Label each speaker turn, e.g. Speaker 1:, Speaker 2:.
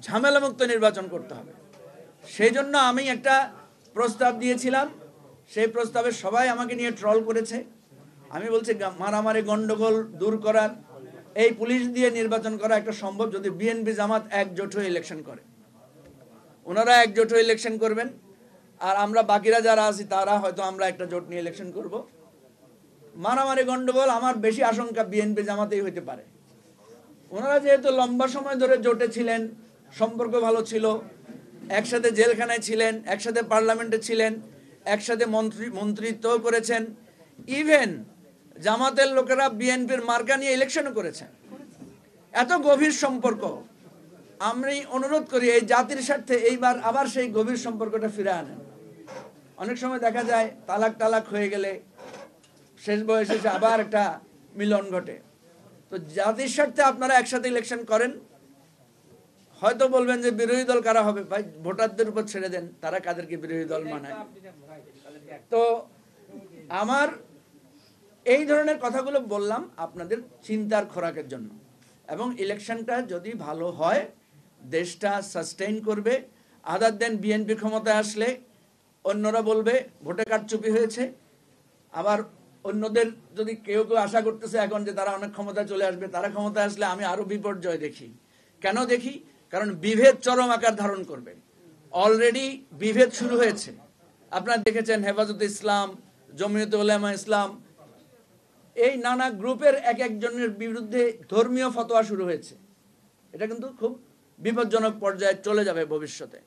Speaker 1: ঝামেলামুক্ত নির্বাচন করতে হবে। সেই জন্য আমি একটা প্রস্তাব দিয়েছিলাম, সেই প্রস্তাবে সবাই আমাকে নিয়ে ট্রল করেছে। আমি বলছি মারামারি গন্ডগোল দূর করার, এই পুলিশ দিয়ে নির্বাচন করা একটা সম্ভব যদি বিএনপি জামাত একজোট হয়ে ইলেকশন করে। ওনারা একজোট হয়ে ইলেকশন করবেন, আর আমরা বাকিরা যারা আছি তারা হয়তো আমরা একটা জোট নিয়ে ইলেকশন করব। মারামারি গন্ডগোল আমার বেশি আশঙ্কা বিএনপি জামাতেই হইতে পারে। ওনারা যেহেতু লম্বা সময় ধরে জোটে ছিলেন, সম্পর্ক ভালো ছিল, একসাথে জেলখানায় ছিলেন, একসাথে পার্লামেন্টে ছিলেন, একসাথে মন্ত্রিত্ব করেছেন, ইভেন জামাতের লোকেরা বিএনপির মার্কা নিয়ে ইলেকশনও করেছেন। এত গভীর সম্পর্ক, আমি অনুরোধ করি এই জাতির স্বার্থে এইবার আবার সেই গভীর সম্পর্কটা ফিরে আনেন। অনেক সময় দেখা যায় তালাক হয়ে গেলে শেষ বয়সে এসে আবার একটা মিলন ঘটে। তো জাতির স্বার্থে আপনারা একসাথে ইলেকশন করেন। হয়তো বলবেন যে বিরোধী দল কারা হবে, ভাই ভোটারদের উপর ছেড়ে দেন, তারা কাদেরকে বিরোধী দল মানায়। তো আমার এই ধরনের কথাগুলো বললাম আপনাদের চিন্তার খোরাকের জন্য। এবং ইলেকশনটা যদি ভালো হয়, দেশটা সাস্টেইন করবে। আদার দেন বিএনপি ক্ষমতায় আসলে অন্যরা বলবে ভোটে কারচুপি হয়েছে। আবার অন্যদের যদি কেউ আশা করতেছে এখন যে তারা অনেক ক্ষমতায় চলে আসবে, তারা ক্ষমতায় আসলে আমি আরো বিপর্যয় দেখি। কেন দেখি? কারণ বিভেদ চরম আকার ধারণ করবে। অলরেডি বিভেদ শুরু হয়েছে। আপনারা দেখেছেন হেফাজতে ইসলাম, জমিয়তে উলামা ইসলাম, এই নানা গ্রুপের এক একজনের বিরুদ্ধে ধর্মীয় ফতোয়া শুরু হয়েছে। এটা কিন্তু খুব বিপজ্জনক পর্যায়ে চলে যাবে ভবিষ্যতে।